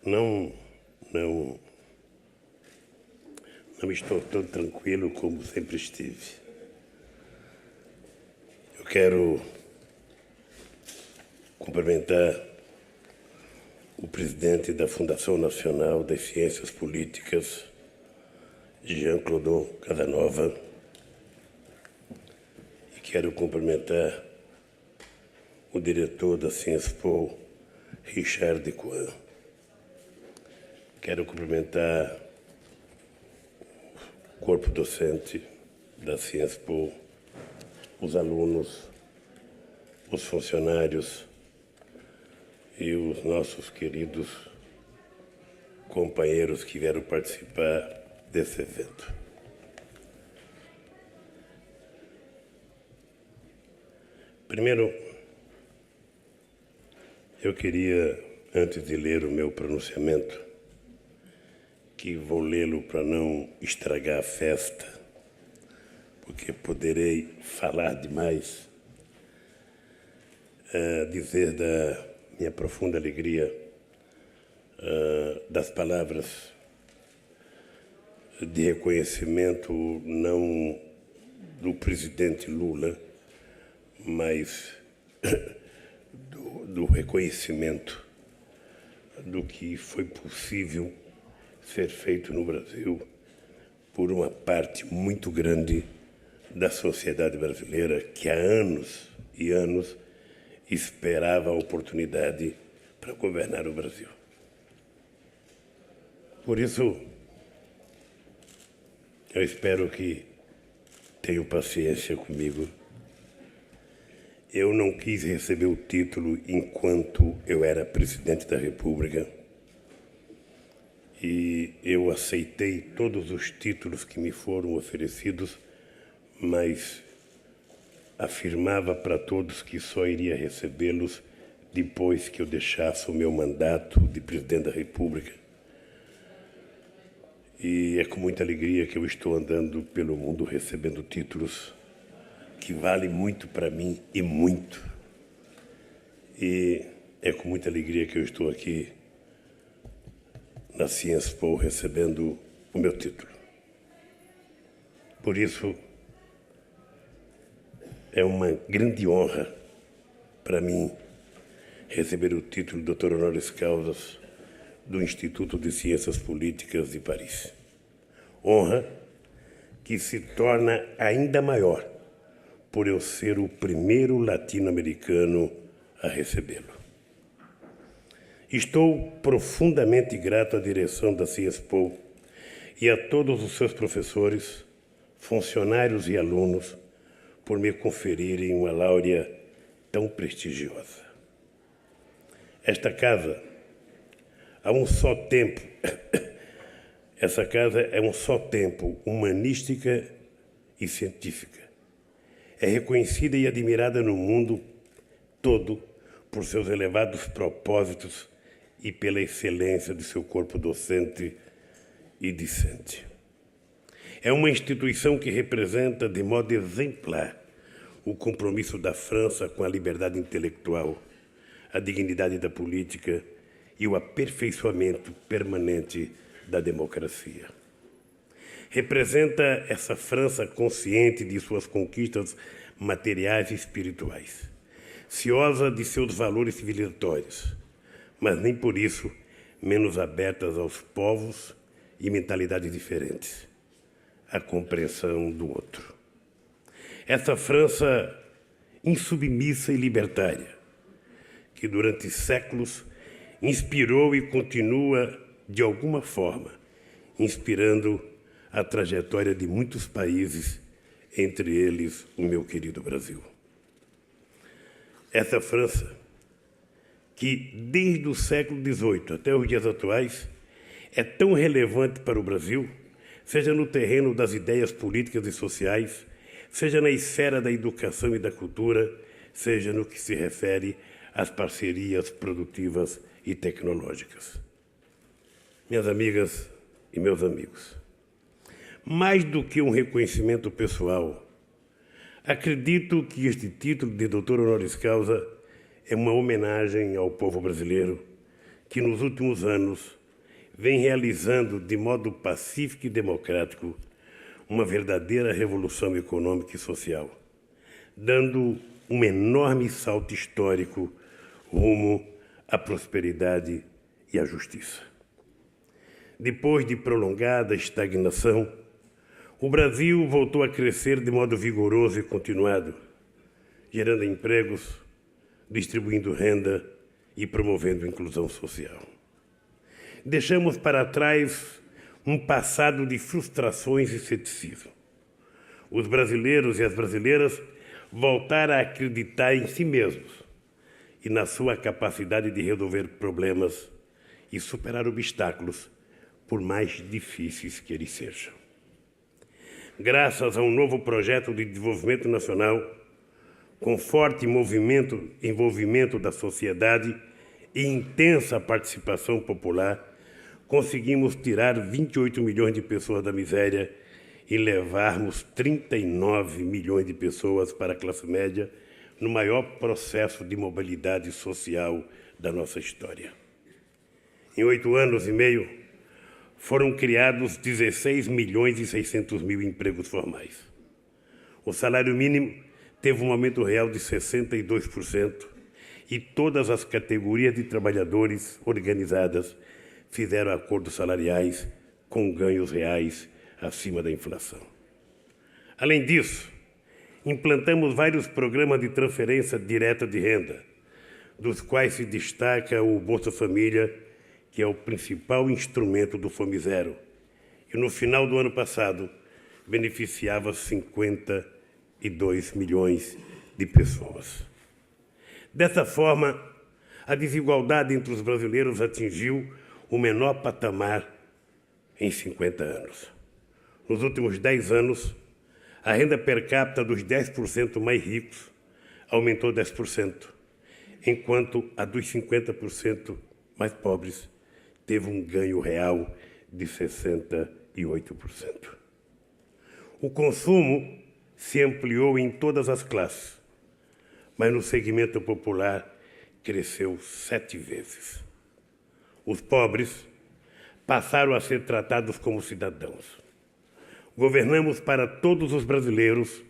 Não, não, não estou tão tranquilo como sempre estive. Eu quero cumprimentar o presidente da Fundação Nacional das Ciências Políticas, Jean-Claude Casanova, e quero cumprimentar o diretor da Cienspo, Richard Cohen. Quero cumprimentar o corpo docente da Cienspo, os alunos, os funcionários e os nossos queridos companheiros que vieram participar desse evento. Primeiro, eu queria, antes de ler o meu pronunciamento, que vou lê-lo para não estragar a festa, porque poderei falar demais, dizer da minha profunda alegria das palavras de reconhecimento não do presidente Lula, mas do reconhecimento do que foi possível ser feito no Brasil por uma parte muito grande da sociedade brasileira que há anos e anos esperava a oportunidade para governar o Brasil. Por isso, eu espero que tenham paciência comigo. Eu não quis receber o título enquanto eu era presidente da República e eu aceitei todos os títulos que me foram oferecidos, mas afirmava para todos que só iria recebê-los depois que eu deixasse o meu mandato de presidente da República. E é com muita alegria que eu estou andando pelo mundo recebendo títulos que valem muito para mim e muito. E é com muita alegria que eu estou aqui na Cienspo recebendo o meu título. Por isso, é uma grande honra para mim receber o título de Doutor Honoris Causa do Instituto de Ciências Políticas de Paris. Honra que se torna ainda maior por eu ser o primeiro latino-americano a recebê-lo. Estou profundamente grato à direção da Cienspo e a todos os seus professores, funcionários e alunos por me conferirem uma laurea tão prestigiosa. Esta casa, há um só tempo, essa casa é um só tempo humanística e científica. É reconhecida e admirada no mundo todo por seus elevados propósitos e pela excelência de seu corpo docente e discente. É uma instituição que representa de modo exemplar o compromisso da França com a liberdade intelectual, a dignidade da política e o aperfeiçoamento permanente da democracia. Representa essa França consciente de suas conquistas materiais e espirituais, ciosa de seus valores civilizatórios, mas nem por isso menos abertas aos povos e mentalidades diferentes, à compreensão do outro. Essa França insubmissa e libertária, que durante séculos inspirou e continua, de alguma forma, inspirando a trajetória de muitos países, entre eles o meu querido Brasil. Essa França, que desde o século XVIII até os dias atuais é tão relevante para o Brasil, seja no terreno das ideias políticas e sociais, seja na esfera da educação e da cultura, seja no que se refere às parcerias produtivas e tecnológicas. Minhas amigas e meus amigos, mais do que um reconhecimento pessoal, acredito que este título de doutor honoris causa é uma homenagem ao povo brasileiro que nos últimos anos vem realizando de modo pacífico e democrático uma verdadeira revolução econômica e social, dando um enorme salto histórico rumo à prosperidade e à justiça. Depois de prolongada estagnação, o Brasil voltou a crescer de modo vigoroso e continuado, gerando empregos, distribuindo renda e promovendo inclusão social. Deixamos para trás um passado de frustrações e ceticismo. Os brasileiros e as brasileiras voltaram a acreditar em si mesmos e na sua capacidade de resolver problemas e superar obstáculos, por mais difíceis que eles sejam. Graças a um novo projeto de desenvolvimento nacional, com forte envolvimento da sociedade e intensa participação popular, conseguimos tirar 28 milhões de pessoas da miséria e levarmos 39 milhões de pessoas para a classe média no maior processo de mobilidade social da nossa história. Em 8 anos e meio, foram criados 16 milhões e 600 mil empregos formais. O salário mínimo teve um aumento real de 62% e todas as categorias de trabalhadores organizadas fizeram acordos salariais com ganhos reais acima da inflação. Além disso, implantamos vários programas de transferência direta de renda, dos quais se destaca o Bolsa Família, que é o principal instrumento do Fome Zero, e no final do ano passado beneficiava 52 milhões de pessoas. Dessa forma, a desigualdade entre os brasileiros atingiu o menor patamar em 50 anos. Nos últimos 10 anos, a renda per capita dos 10% mais ricos aumentou 10%, enquanto a dos 50% mais pobres teve um ganho real de 68%. O consumo se ampliou em todas as classes, mas no segmento popular cresceu 7 vezes. Os pobres passaram a ser tratados como cidadãos. Governamos para todos os brasileiros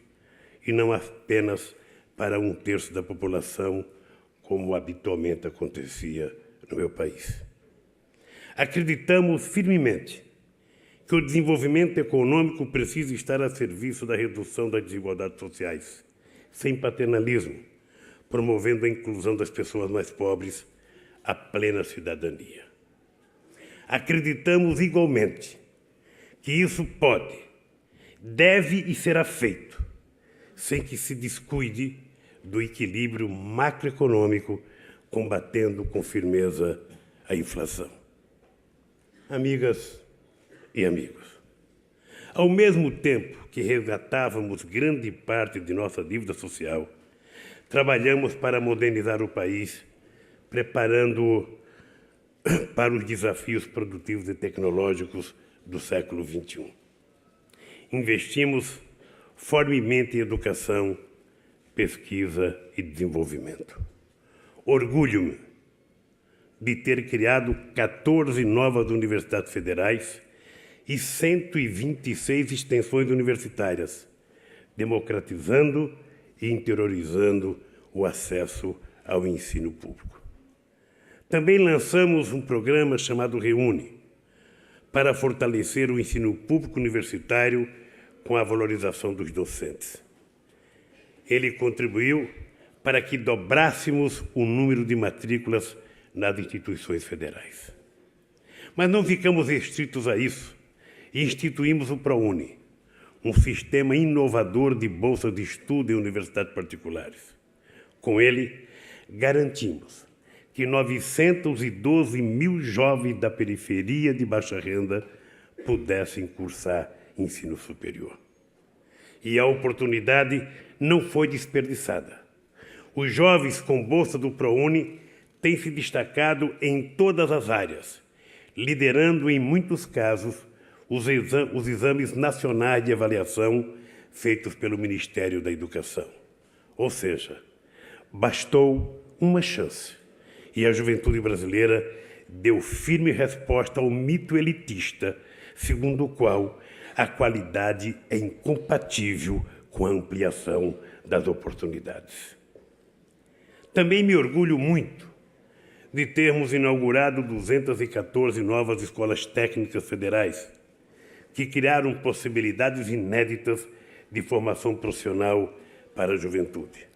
e não apenas para 1/3 da população, como habitualmente acontecia no meu país. Acreditamos firmemente que o desenvolvimento econômico precisa estar a serviço da redução das desigualdades sociais, sem paternalismo, promovendo a inclusão das pessoas mais pobres, a plena cidadania. Acreditamos igualmente que isso pode, deve e será feito, sem que se descuide do equilíbrio macroeconômico, combatendo com firmeza a inflação. Amigas e amigos, ao mesmo tempo que resgatávamos grande parte de nossa dívida social, trabalhamos para modernizar o país, preparando-o para os desafios produtivos e tecnológicos do século XXI. Investimos fortemente em educação, pesquisa e desenvolvimento. Orgulho-me de ter criado 14 novas universidades federais e 126 extensões universitárias, democratizando e interiorizando o acesso ao ensino público. Também lançamos um programa chamado Reúne, para fortalecer o ensino público universitário com a valorização dos docentes. Ele contribuiu para que dobrássemos o número de matrículas nas instituições federais. Mas não ficamos restritos a isso e instituímos o ProUni, um sistema inovador de bolsas de estudo em universidades particulares. Com ele, garantimos que 912 mil jovens da periferia de baixa renda pudessem cursar ensino superior. E a oportunidade não foi desperdiçada. Os jovens com bolsa do ProUni têm se destacado em todas as áreas, liderando em muitos casos os exames nacionais de avaliação feitos pelo Ministério da Educação. Ou seja, bastou uma chance e a juventude brasileira deu firme resposta ao mito elitista, segundo o qual a qualidade é incompatível com a ampliação das oportunidades. Também me orgulho muito de termos inaugurado 214 novas escolas técnicas federais, que criaram possibilidades inéditas de formação profissional para a juventude.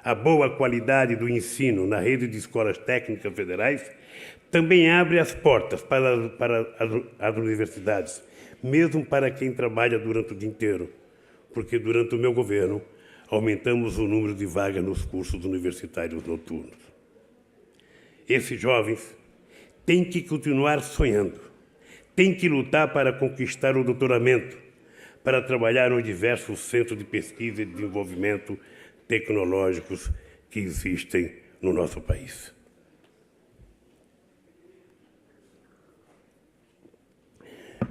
A boa qualidade do ensino na rede de escolas técnicas federais também abre as portas para as universidades, mesmo para quem trabalha durante o dia inteiro, porque durante o meu governo aumentamos o número de vagas nos cursos universitários noturnos. Esses jovens têm que continuar sonhando, têm que lutar para conquistar o doutoramento, para trabalhar nos diversos centros de pesquisa e desenvolvimento tecnológicos que existem no nosso país.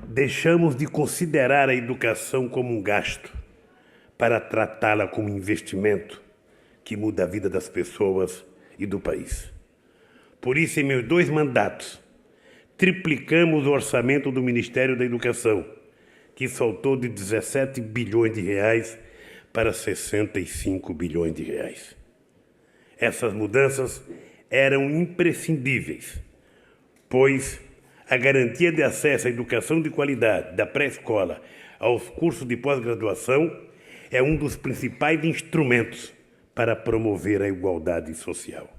Deixamos de considerar a educação como um gasto para tratá-la como investimento que muda a vida das pessoas e do país. Por isso, em meus 2 mandatos, triplicamos o orçamento do Ministério da Educação, que saltou de 17 bilhões de reais para 65 bilhões de reais. Essas mudanças eram imprescindíveis, pois a garantia de acesso à educação de qualidade, da pré-escola aos cursos de pós-graduação, é um dos principais instrumentos para promover a igualdade social,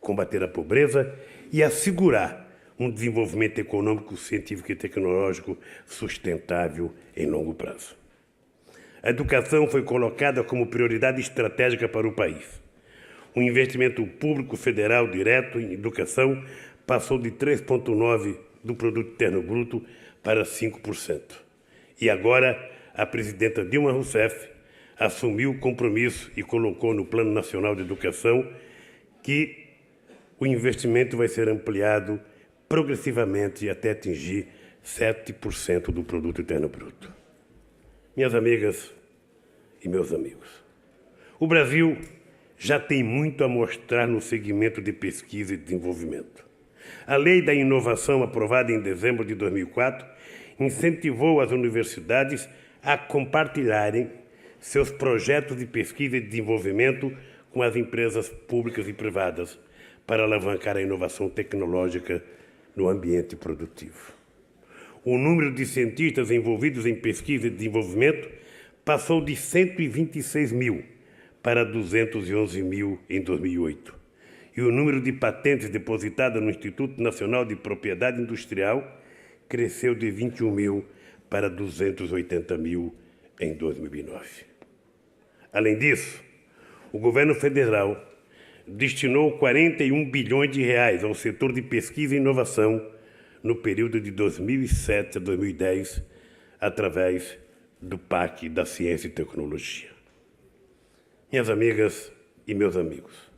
combater a pobreza e assegurar um desenvolvimento econômico, científico e tecnológico sustentável em longo prazo. A educação foi colocada como prioridade estratégica para o país. O investimento público federal direto em educação passou de 3,9% do Produto Interno Bruto para 5%. E agora, a presidenta Dilma Rousseff assumiu o compromisso e colocou no Plano Nacional de Educação que o investimento vai ser ampliado progressivamente até atingir 7% do Produto Interno Bruto. Minhas amigas e meus amigos, o Brasil já tem muito a mostrar no segmento de pesquisa e desenvolvimento. A Lei da Inovação, aprovada em dezembro de 2004, incentivou as universidades a compartilharem seus projetos de pesquisa e desenvolvimento com as empresas públicas e privadas para alavancar a inovação tecnológica no ambiente produtivo. O número de cientistas envolvidos em pesquisa e desenvolvimento passou de 126 mil para 211 mil em 2008. E o número de patentes depositadas no Instituto Nacional de Propriedade Industrial cresceu de 21 mil para 280 mil em 2009. Além disso, o governo federal destinou 41 bilhões de reais ao setor de pesquisa e inovação no período de 2007 a 2010, através do PAC da Ciência e Tecnologia. Minhas amigas e meus amigos,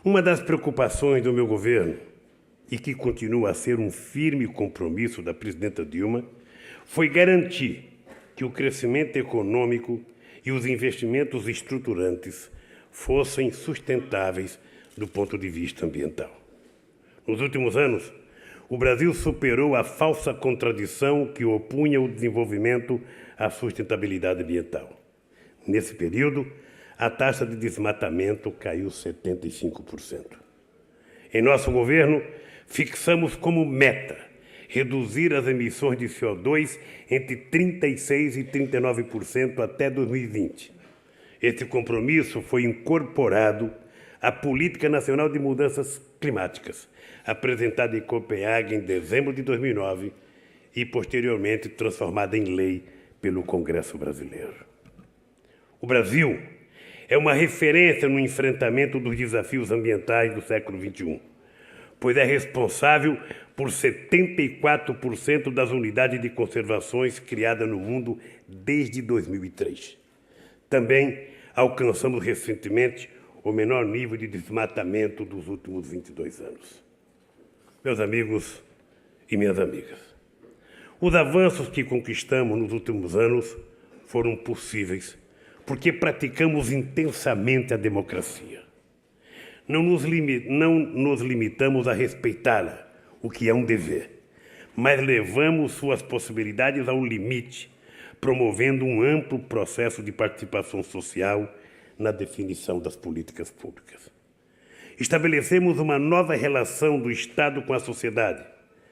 uma das preocupações do meu governo, e que continua a ser um firme compromisso da presidenta Dilma, foi garantir que o crescimento econômico e os investimentos estruturantes fossem sustentáveis do ponto de vista ambiental. Nos últimos anos, o Brasil superou a falsa contradição que opunha o desenvolvimento à sustentabilidade ambiental. Nesse período, a taxa de desmatamento caiu 75%. Em nosso governo, fixamos como meta reduzir as emissões de CO2 entre 36% e 39% até 2020. Esse compromisso foi incorporado à Política Nacional de Mudanças Climáticas, apresentada em Copenhague em dezembro de 2009 e, posteriormente, transformada em lei pelo Congresso Brasileiro. O Brasil é uma referência no enfrentamento dos desafios ambientais do século XXI, pois é responsável por 74% das unidades de conservações criadas no mundo desde 2003. Também alcançamos recentemente o menor nível de desmatamento dos últimos 22 anos. Meus amigos e minhas amigas, os avanços que conquistamos nos últimos anos foram possíveis porque praticamos intensamente a democracia. Não nos limitamos a respeitá-la o que é um dever, mas levamos suas possibilidades ao limite, promovendo um amplo processo de participação social na definição das políticas públicas. Estabelecemos uma nova relação do Estado com a sociedade,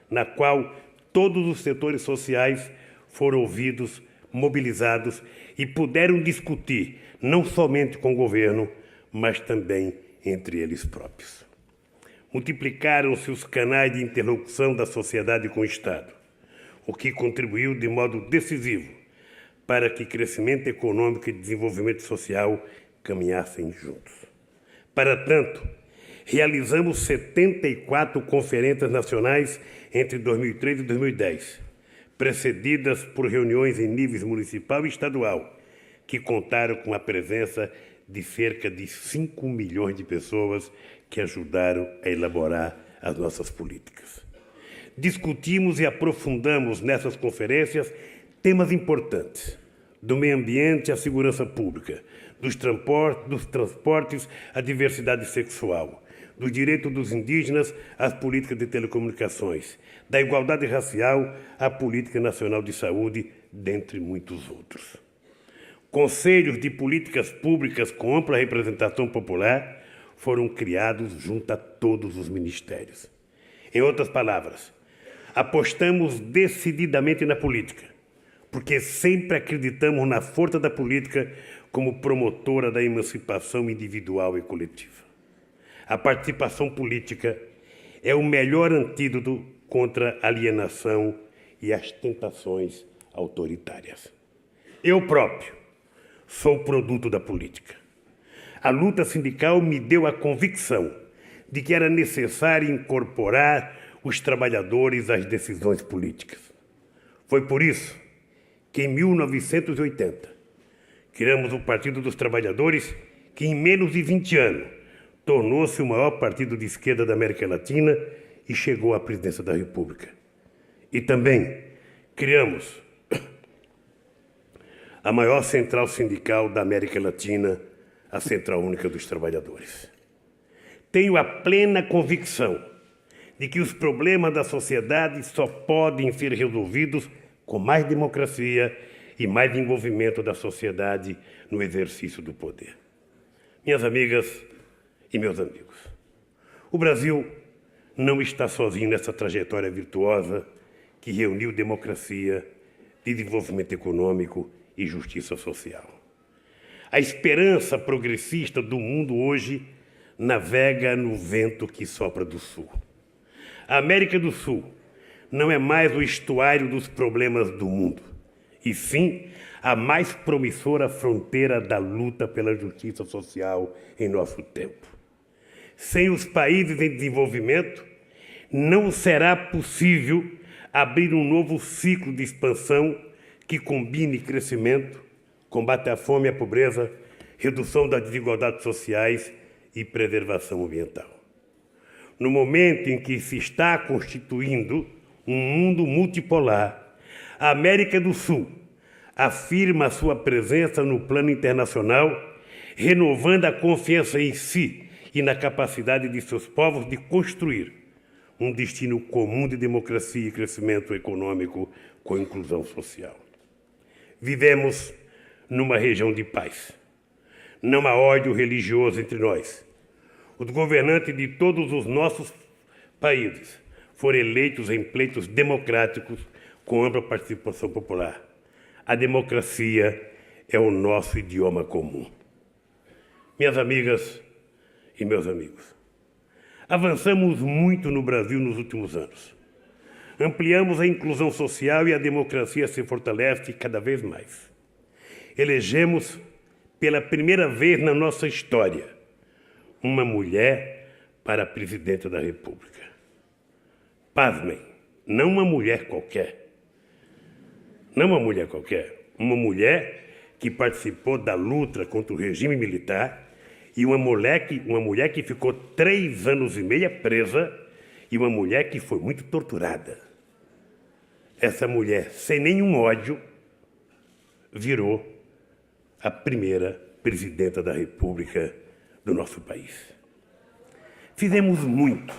na qual todos os setores sociais foram ouvidos, mobilizados e puderam discutir, não somente com o governo, mas também entre eles próprios. Multiplicaram-se os canais de interlocução da sociedade com o Estado, o que contribuiu de modo decisivo para que crescimento econômico e desenvolvimento social caminhassem juntos. Para tanto, realizamos 74 conferências nacionais entre 2003 e 2010, precedidas por reuniões em níveis municipal e estadual, que contaram com a presença de cerca de 5 milhões de pessoas que ajudaram a elaborar as nossas políticas. Discutimos e aprofundamos nessas conferências temas importantes, do meio ambiente à segurança pública, dos transportes à diversidade sexual, do direito dos indígenas às políticas de telecomunicações, da igualdade racial à política nacional de saúde, dentre muitos outros. Conselhos de políticas públicas com ampla representação popular foram criados junto a todos os ministérios. Em outras palavras, apostamos decididamente na política, porque sempre acreditamos na força da política como promotora da emancipação individual e coletiva. A participação política é o melhor antídoto contra a alienação e as tentações autoritárias. Eu próprio sou produto da política. A luta sindical me deu a convicção de que era necessário incorporar os trabalhadores às decisões políticas. Foi por isso que, em 1980, criamos o Partido dos Trabalhadores, que em menos de 20 anos tornou-se o maior partido de esquerda da América Latina e chegou à presidência da República. E também criamos a maior central sindical da América Latina, a Central Única dos Trabalhadores. Tenho a plena convicção de que os problemas da sociedade só podem ser resolvidos com mais democracia e mais envolvimento da sociedade no exercício do poder. Minhas amigas e meus amigos, o Brasil não está sozinho nessa trajetória virtuosa que reuniu democracia, desenvolvimento econômico e justiça social. A esperança progressista do mundo hoje navega no vento que sopra do sul. A América do Sul não é mais o estuário dos problemas do mundo, e sim a mais promissora fronteira da luta pela justiça social em nosso tempo. Sem os países em desenvolvimento, não será possível abrir um novo ciclo de expansão que combine crescimento, combate à fome e à pobreza, redução das desigualdades sociais e preservação ambiental. No momento em que se está constituindo um mundo multipolar, a América do Sul afirma a sua presença no plano internacional, renovando a confiança em si e na capacidade de seus povos de construir um destino comum de democracia e crescimento econômico com inclusão social. Vivemos numa região de paz. Não há ódio religioso entre nós. Os governantes de todos os nossos países foram eleitos em pleitos democráticos com ampla participação popular. A democracia é o nosso idioma comum. Minhas amigas e meus amigos, avançamos muito no Brasil nos últimos anos. Ampliamos a inclusão social e a democracia se fortalece cada vez mais. Elegemos, pela primeira vez na nossa história, uma mulher para a presidenta da República. Pasmem, não uma mulher qualquer. Não uma mulher qualquer. Uma mulher que participou da luta contra o regime militar e uma mulher que ficou 3 anos e meio presa e uma mulher que foi muito torturada. Essa mulher, sem nenhum ódio, virou a primeira presidenta da República do nosso país. Fizemos muito.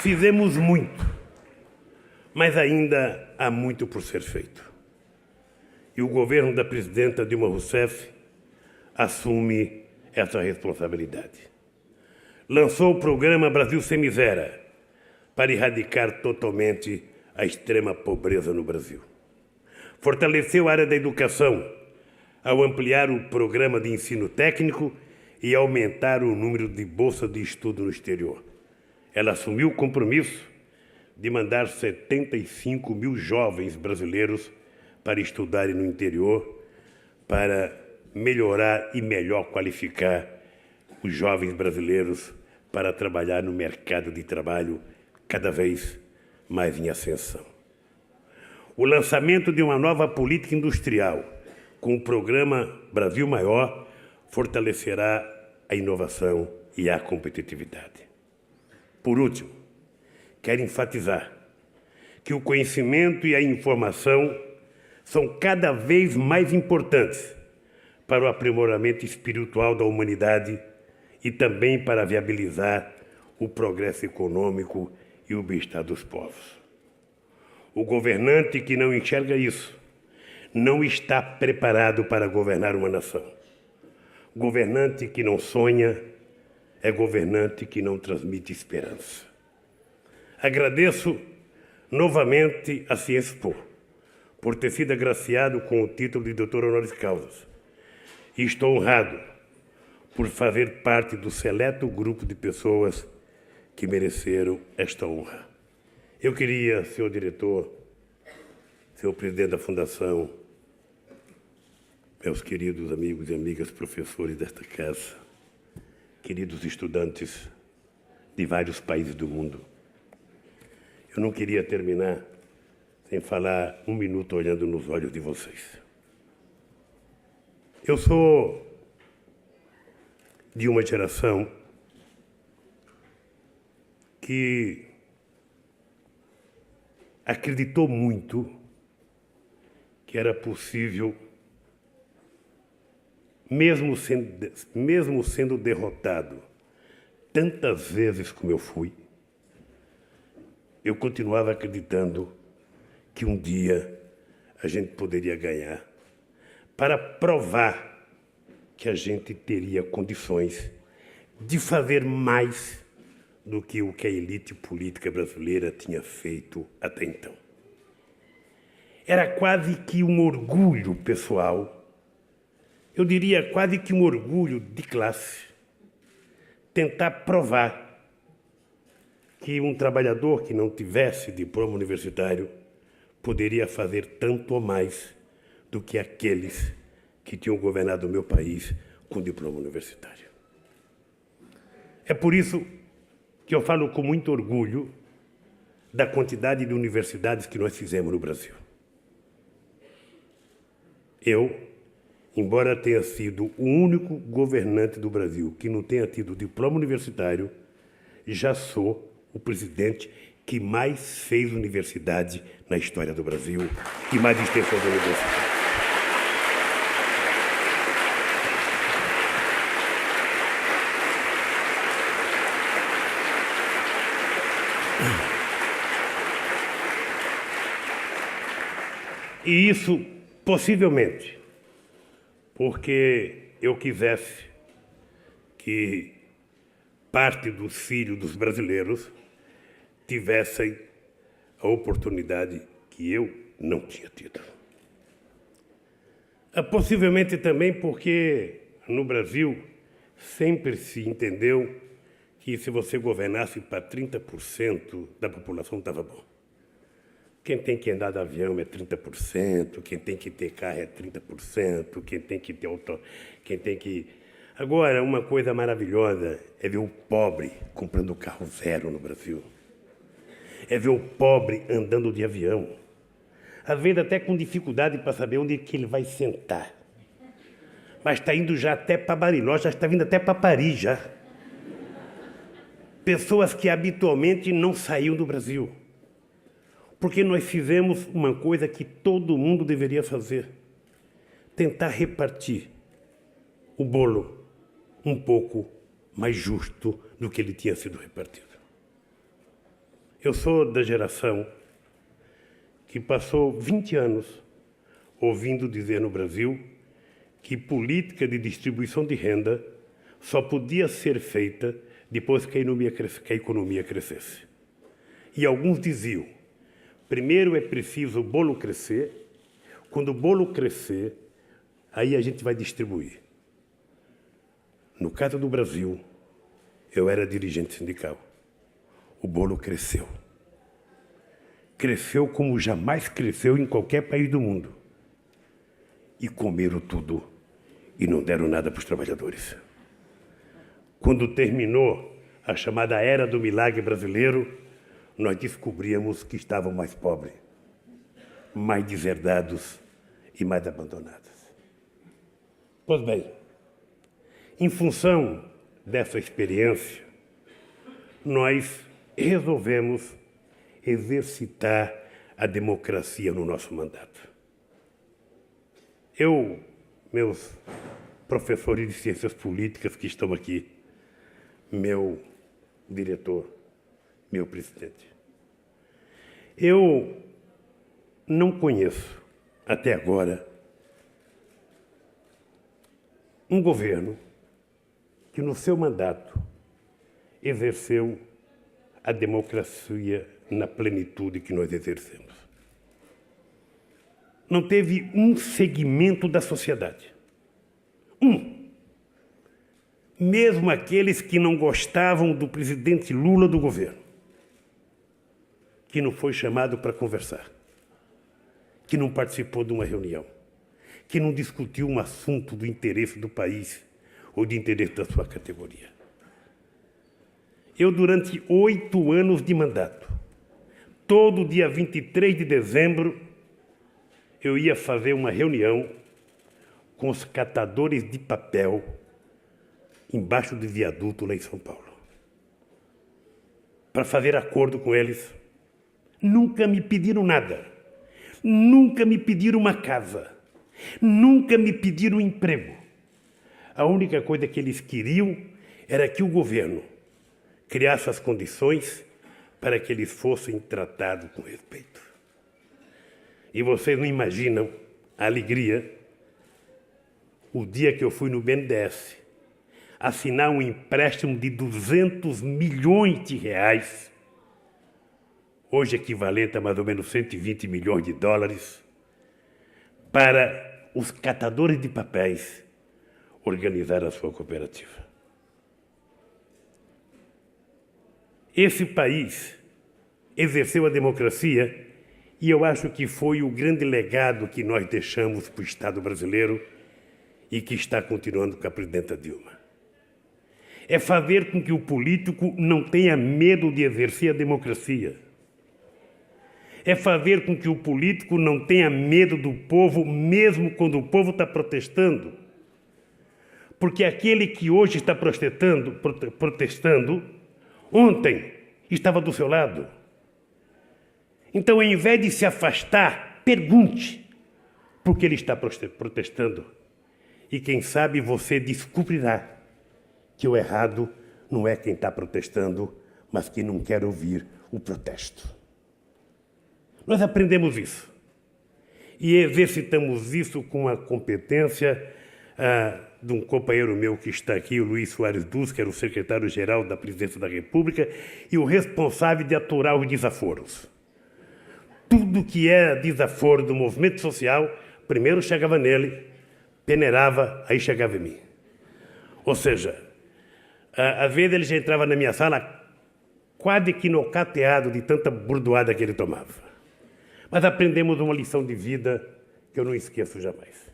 Fizemos muito, mas ainda há muito por ser feito. E o governo da presidenta Dilma Rousseff assume essa responsabilidade. Lançou o programa Brasil Sem Miséria para erradicar totalmente a extrema pobreza no Brasil. Fortaleceu a área da educação ao ampliar o programa de ensino técnico e aumentar o número de bolsas de estudo no exterior. Ela assumiu o compromisso de mandar 75 mil jovens brasileiros para estudarem no interior, para melhorar e melhor qualificar os jovens brasileiros para trabalhar no mercado de trabalho cada vez mais em ascensão. O lançamento de uma nova política industrial com o programa Brasil Maior fortalecerá a inovação e a competitividade. Por último, quero enfatizar que o conhecimento e a informação são cada vez mais importantes para o aprimoramento espiritual da humanidade e também para viabilizar o progresso econômico e o bem-estar dos povos. O governante que não enxerga isso não está preparado para governar uma nação. Governante que não sonha é governante que não transmite esperança. Agradeço novamente a Ciespo por ter sido agraciado com o título de doutor honoris causa. E estou honrado por fazer parte do seleto grupo de pessoas que mereceram esta honra. Eu queria, senhor diretor, senhor presidente da Fundação, meus queridos amigos e amigas professores desta casa, queridos estudantes de vários países do mundo, eu não queria terminar sem falar um minuto olhando nos olhos de vocês. Eu sou de uma geração que acreditou muito que era possível, mesmo sendo derrotado tantas vezes como eu fui, eu continuava acreditando que um dia a gente poderia ganhar, para provar que a gente teria condições de fazer mais do que o que a elite política brasileira tinha feito até então. Era quase que um orgulho pessoal, eu diria quase que um orgulho de classe, tentar provar que um trabalhador que não tivesse diploma universitário poderia fazer tanto ou mais do que aqueles que tinham governado o meu país com diploma universitário. É por isso que eu falo com muito orgulho da quantidade de universidades que nós fizemos no Brasil. Eu, embora tenha sido o único governante do Brasil que não tenha tido diploma universitário, já sou o presidente que mais fez universidade na história do Brasil e mais extensão da universidade. E isso, possivelmente, porque eu quisesse que parte dos filhos dos brasileiros tivessem a oportunidade que eu não tinha tido. Possivelmente também porque no Brasil sempre se entendeu que se você governasse para 30% da população estava bom. Quem tem que andar de avião é 30%, quem tem que ter carro é 30%, quem tem que ter auto... quem tem que... Agora, uma coisa maravilhosa é ver o pobre comprando carro zero no Brasil. É ver o pobre andando de avião. Às vezes até com dificuldade para saber onde que ele vai sentar. Mas está indo já até para Bariloche, já está vindo até para Paris já. Pessoas que habitualmente não saíam do Brasil. Porque nós fizemos uma coisa que todo mundo deveria fazer. Tentar repartir o bolo um pouco mais justo do que ele tinha sido repartido. Eu sou da geração que passou 20 anos ouvindo dizer no Brasil que política de distribuição de renda só podia ser feita depois que a economia crescesse. E alguns diziam, primeiro é preciso o bolo crescer, quando o bolo crescer, aí a gente vai distribuir. No caso do Brasil, eu era dirigente sindical. O bolo cresceu. Cresceu como jamais cresceu em qualquer país do mundo. E comeram tudo e não deram nada para os trabalhadores. Quando terminou a chamada Era do Milagre Brasileiro, nós descobríamos que estavam mais pobres, mais deserdados e mais abandonados. Pois bem, em função dessa experiência, nós resolvemos exercitar a democracia no nosso mandato. Meus professores de ciências políticas que estão aqui, meu diretor, meu presidente, eu não conheço, até agora, um governo que no seu mandato exerceu a democracia na plenitude que nós exercemos. Não teve um segmento da sociedade. Mesmo aqueles que não gostavam do presidente Lula do governo, que não foi chamado para conversar, que não participou de uma reunião, que não discutiu um assunto do interesse do país ou de interesse da sua categoria. Eu, durante 8 anos de mandato, todo dia 23 de dezembro, eu ia fazer uma reunião com os catadores de papel embaixo do viaduto lá em São Paulo, para fazer acordo com eles. Nunca me pediram nada, nunca me pediram uma casa, nunca me pediram um emprego. A única coisa que eles queriam era que o governo criasse as condições para que eles fossem tratados com respeito. E vocês não imaginam a alegria o dia que eu fui no BNDES assinar um empréstimo de 200 milhões de reais, hoje equivalente a mais ou menos 120 milhões de dólares, para os catadores de papéis organizar a sua cooperativa. Esse país exerceu a democracia e eu acho que foi o grande legado que nós deixamos para o Estado brasileiro e que está continuando com a presidenta Dilma. É fazer com que o político não tenha medo de exercer a democracia. É fazer com que o político não tenha medo do povo, mesmo quando o povo está protestando. Porque aquele que hoje está protestando, ontem estava do seu lado. Então, em vez de se afastar, pergunte por que ele está protestando. E quem sabe você descobrirá que o errado não é quem está protestando, mas quem não quer ouvir o protesto. Nós aprendemos isso. E exercitamos isso com a competência de um companheiro meu que está aqui, o Luiz Soares Dus, que era o secretário-geral da Presidência da República e o responsável de aturar os desaforos. Tudo que era desaforo do movimento social, primeiro chegava nele, peneirava, aí chegava em mim. Ou seja, às vezes ele já entrava na minha sala quase que nocateado de tanta burdoada que ele tomava. Mas aprendemos uma lição de vida que eu não esqueço jamais.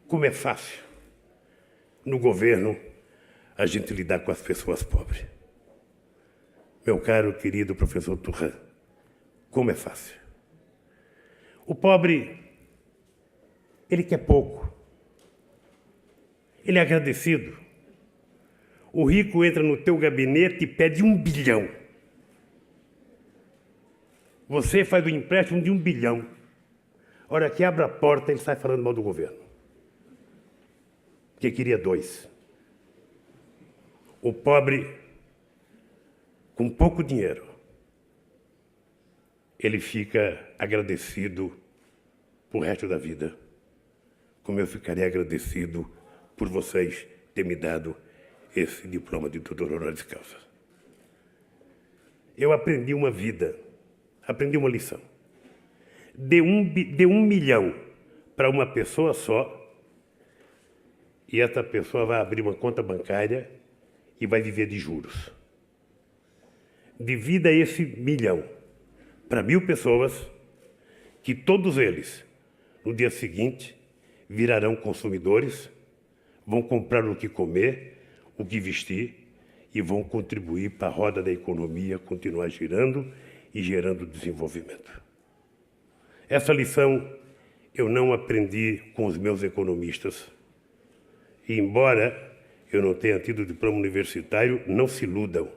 Como é fácil, no governo, a gente lidar com as pessoas pobres. Meu caro, querido professor Turhan, como é fácil. O pobre, ele quer pouco. Ele é agradecido. O rico entra no teu gabinete e pede 1 bilhão. Você faz o empréstimo de 1 bilhão. A hora que abre a porta, ele sai falando mal do governo. Porque queria 2. O pobre, com pouco dinheiro, ele fica agradecido por resto da vida, como eu ficarei agradecido por vocês terem me dado esse diploma de doutor honoris causa. Eu aprendi uma vida, aprendi uma lição. De 1 milhão para uma pessoa só, e essa pessoa vai abrir uma conta bancária e vai viver de juros. Divida esse 1 milhão para 1.000 pessoas, que todos eles, no dia seguinte, virarão consumidores, vão comprar o que comer, o que vestir e vão contribuir para a roda da economia continuar girando e gerando desenvolvimento. Essa lição eu não aprendi com os meus economistas. E embora eu não tenha tido diploma universitário, não se iludam.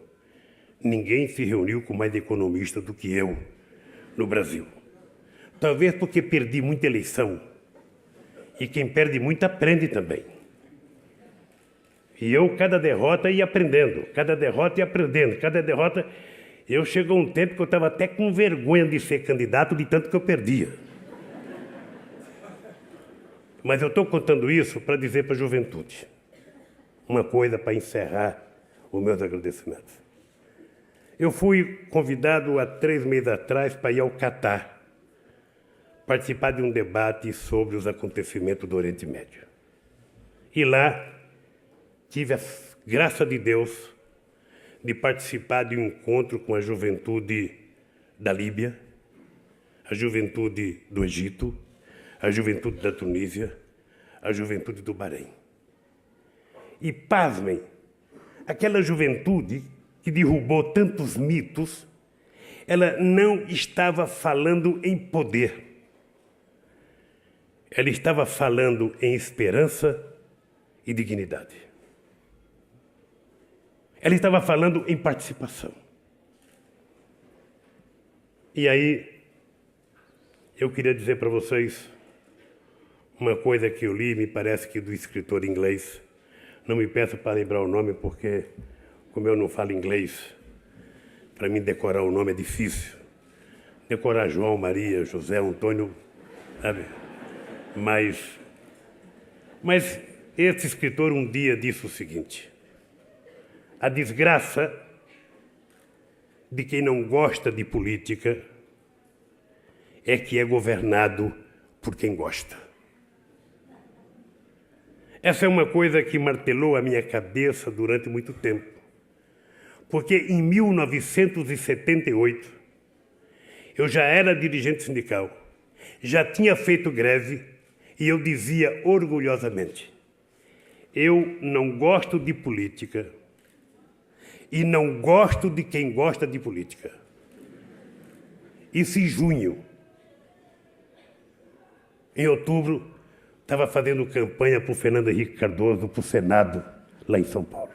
Ninguém se reuniu com mais economista do que eu no Brasil. Talvez porque perdi muita eleição. E quem perde muito aprende também. E eu, cada derrota, ia aprendendo. Cada derrota ia aprendendo. Cada derrota... Eu chegou um tempo que eu estava até com vergonha de ser candidato, de tanto que eu perdia. Mas eu estou contando isso para dizer para a juventude uma coisa para encerrar os meus agradecimentos. Eu fui convidado há 3 meses atrás para ir ao Catar, participar de um debate sobre os acontecimentos do Oriente Médio. E lá tive a graça de Deus de participar de um encontro com a juventude da Líbia, a juventude do Egito, a juventude da Tunísia, a juventude do Bahrein. E, pasmem, aquela juventude que derrubou tantos mitos, ela não estava falando em poder. Ela estava falando em esperança e dignidade. Ela estava falando em participação. E aí, eu queria dizer para vocês uma coisa que eu li, me parece que do escritor inglês. Não me peço para lembrar o nome, porque, como eu não falo inglês, para mim decorar o nome é difícil. Decorar João, Maria, José, Antônio, sabe? Mas esse escritor um dia disse o seguinte: a desgraça de quem não gosta de política é que é governado por quem gosta. Essa é uma coisa que martelou a minha cabeça durante muito tempo. Porque em 1978, eu já era dirigente sindical, já tinha feito greve e eu dizia orgulhosamente: eu não gosto de política e não gosto de quem gosta de política. Isso em junho. Em outubro, estava fazendo campanha para o Fernando Henrique Cardoso, para o Senado, lá em São Paulo.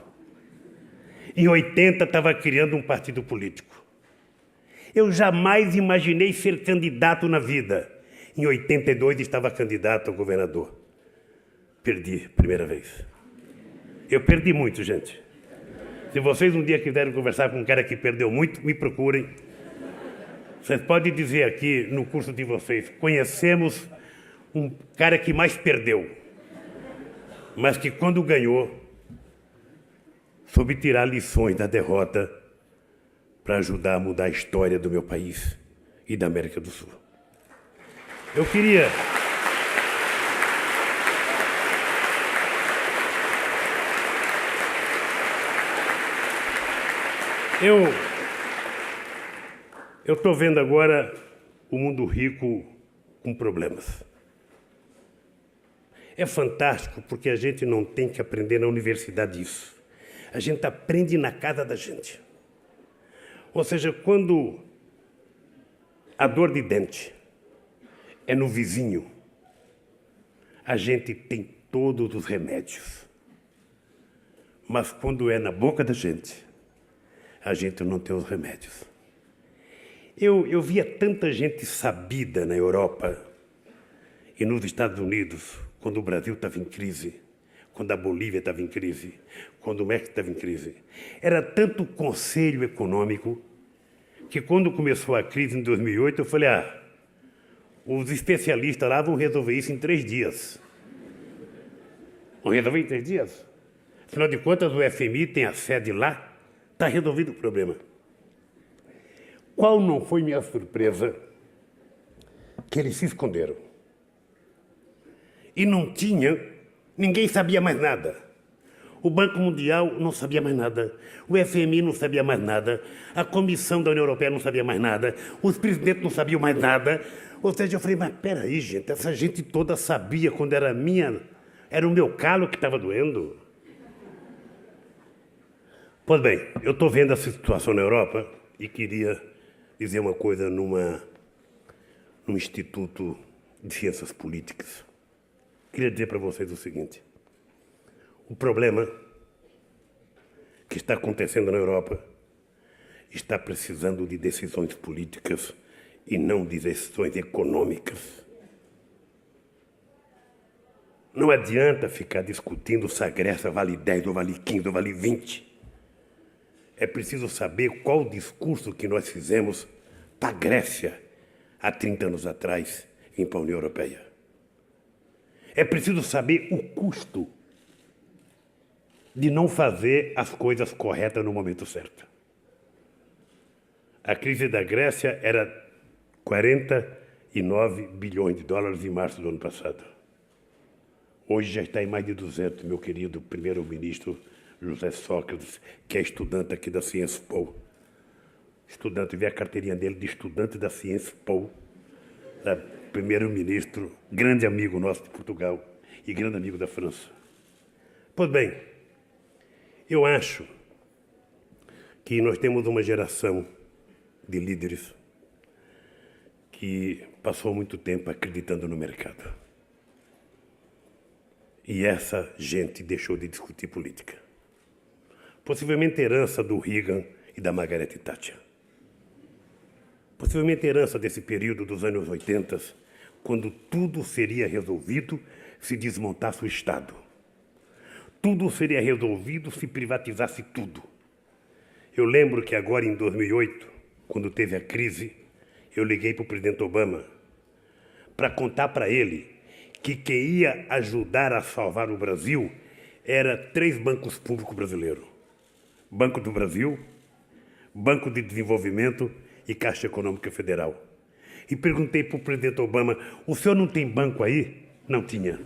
Em 80, estava criando um partido político. Eu jamais imaginei ser candidato na vida. Em 82, estava candidato a governador. Perdi, primeira vez. Eu perdi muito, gente. Se vocês um dia quiserem conversar com um cara que perdeu muito, me procurem. Vocês podem dizer aqui, no curso de vocês, conhecemos um cara que mais perdeu, mas que quando ganhou, soube tirar lições da derrota para ajudar a mudar a história do meu país e da América do Sul. Eu queria... Eu estou vendo agora o mundo rico com problemas. É fantástico porque a gente não tem que aprender na universidade isso. A gente aprende na casa da gente. Ou seja, quando a dor de dente é no vizinho, a gente tem todos os remédios. Mas quando é na boca da gente, a gente não tem os remédios. Eu via tanta gente sabida na Europa e nos Estados Unidos, quando o Brasil estava em crise, quando a Bolívia estava em crise, quando o México estava em crise. Era tanto conselho econômico que quando começou a crise em 2008, eu falei, os especialistas lá vão resolver isso em 3 dias. Vão resolver em 3 dias? Afinal de contas, o FMI tem a sede lá, está resolvido o problema. Qual não foi minha surpresa? Que eles se esconderam. E não tinha, ninguém sabia mais nada. O Banco Mundial não sabia mais nada, o FMI não sabia mais nada, a Comissão da União Europeia não sabia mais nada, os presidentes não sabiam mais nada. Ou seja, eu falei, mas peraí, gente, essa gente toda sabia quando era o meu calo que estava doendo. Pois bem, eu estou vendo essa situação na Europa e queria dizer uma coisa num Instituto de Ciências Políticas. Queria dizer para vocês o seguinte: o problema que está acontecendo na Europa está precisando de decisões políticas e não de decisões econômicas. Não adianta ficar discutindo se a Grécia vale 10, ou vale 15, ou vale 20. É preciso saber qual o discurso que nós fizemos para a Grécia há 30 anos atrás e para a União Europeia. É preciso saber o custo de não fazer as coisas corretas no momento certo. A crise da Grécia era 49 bilhões de dólares em março do ano passado. Hoje já está em mais de 200, meu querido primeiro-ministro José Sócrates, que é estudante aqui da Cienspol. Estudante, vê a carteirinha dele de estudante da Cienspol, primeiro-ministro, grande amigo nosso de Portugal e grande amigo da França. Pois bem, eu acho que nós temos uma geração de líderes que passou muito tempo acreditando no mercado. E essa gente deixou de discutir política. Possivelmente herança do Reagan e da Margaret Thatcher. Possivelmente herança desse período dos anos 80, quando tudo seria resolvido se desmontasse o Estado. Tudo seria resolvido se privatizasse tudo. Eu lembro que agora, em 2008, quando teve a crise, eu liguei para o presidente Obama para contar para ele que quem ia ajudar a salvar o Brasil era 3 bancos públicos brasileiros. Banco do Brasil, Banco de Desenvolvimento e Caixa Econômica Federal. E perguntei para o presidente Obama, o senhor não tem banco aí? Não tinha.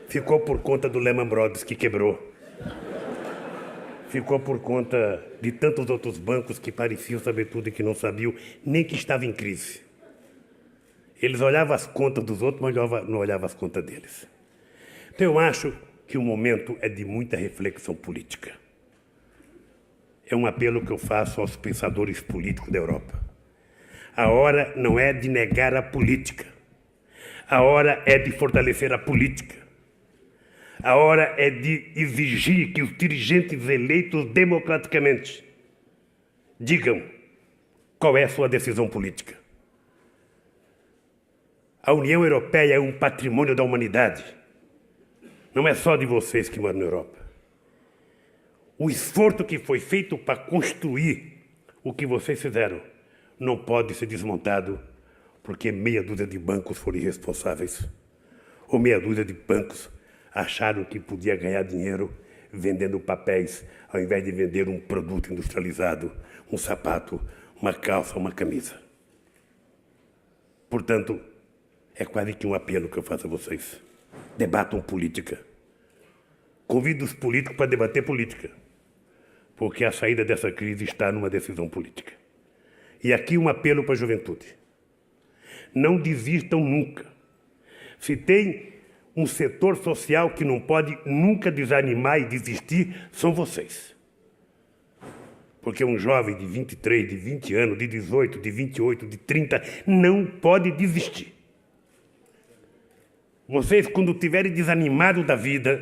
Ficou por conta do Lehman Brothers, que quebrou. Ficou por conta de tantos outros bancos que pareciam saber tudo e que não sabiam nem que estava em crise. Eles olhavam as contas dos outros, mas não olhavam as contas deles. Então eu acho que o momento é de muita reflexão política. É um apelo que eu faço aos pensadores políticos da Europa. A hora não é de negar a política. A hora é de fortalecer a política. A hora é de exigir que os dirigentes eleitos democraticamente digam qual é a sua decisão política. A União Europeia é um patrimônio da humanidade. Não é só de vocês que moram na Europa. O esforço que foi feito para construir o que vocês fizeram não pode ser desmontado porque meia dúzia de bancos foram irresponsáveis. Ou meia dúzia de bancos acharam que podia ganhar dinheiro vendendo papéis ao invés de vender um produto industrializado, um sapato, uma calça, uma camisa. Portanto, é quase que um apelo que eu faço a vocês. Debatam política. Convido os políticos para debater política, porque a saída dessa crise está numa decisão política. E aqui um apelo para a juventude. Não desistam nunca. Se tem um setor social que não pode nunca desanimar e desistir, são vocês. Porque um jovem de 23, de 20 anos, de 18, de 28, de 30, não pode desistir. Vocês, quando estiverem desanimados da vida,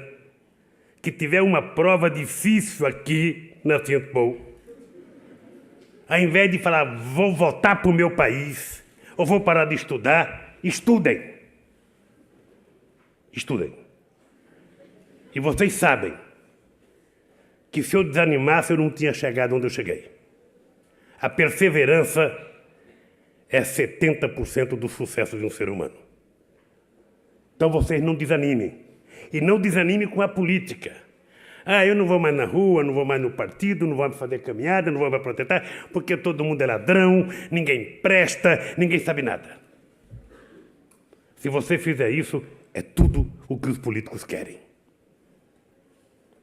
que tiver uma prova difícil aqui na Cienspol, ao invés de falar, vou voltar para o meu país, ou vou parar de estudar, estudem. Estudem. E vocês sabem que se eu desanimasse eu não tinha chegado onde eu cheguei. A perseverança é 70% do sucesso de um ser humano. Então vocês não desanimem. E não desanimem com a política. Eu não vou mais na rua, não vou mais no partido, não vou mais fazer caminhada, não vou mais protestar, porque todo mundo é ladrão, ninguém presta, ninguém sabe nada. Se você fizer isso, é tudo o que os políticos querem.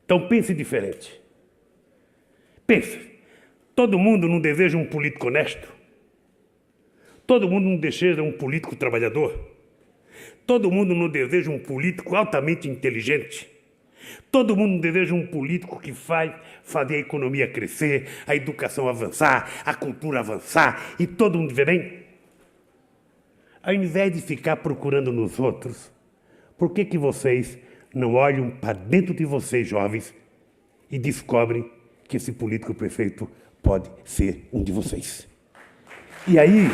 Então pense diferente. Pense. Todo mundo não deseja um político honesto? Todo mundo não deseja um político trabalhador? Todo mundo não deseja um político altamente inteligente? Todo mundo não deseja um político que faz fazer a economia crescer, a educação avançar, a cultura avançar e todo mundo viver bem? Ao invés de ficar procurando nos outros, por que vocês não olham para dentro de vocês, jovens, e descobrem que esse político perfeito pode ser um de vocês? E aí...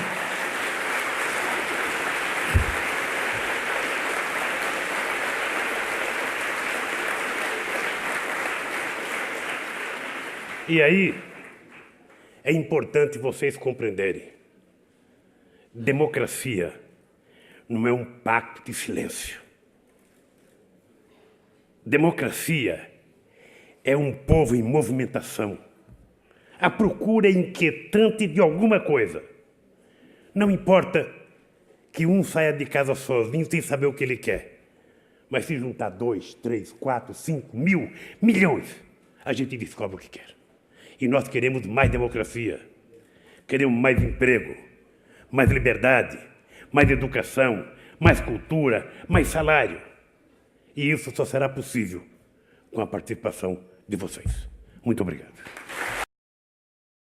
é importante vocês compreenderem. Democracia não é um pacto de silêncio. Democracia é um povo em movimentação. A procura inquietante de alguma coisa. Não importa que um saia de casa sozinho sem saber o que ele quer. Mas se juntar 2, 3, 4, 5, 1.000, milhões, a gente descobre o que quer. E nós queremos mais democracia, queremos mais emprego, mais liberdade, mais educação, mais cultura, mais salário. E isso só será possível com a participação de vocês. Muito obrigado.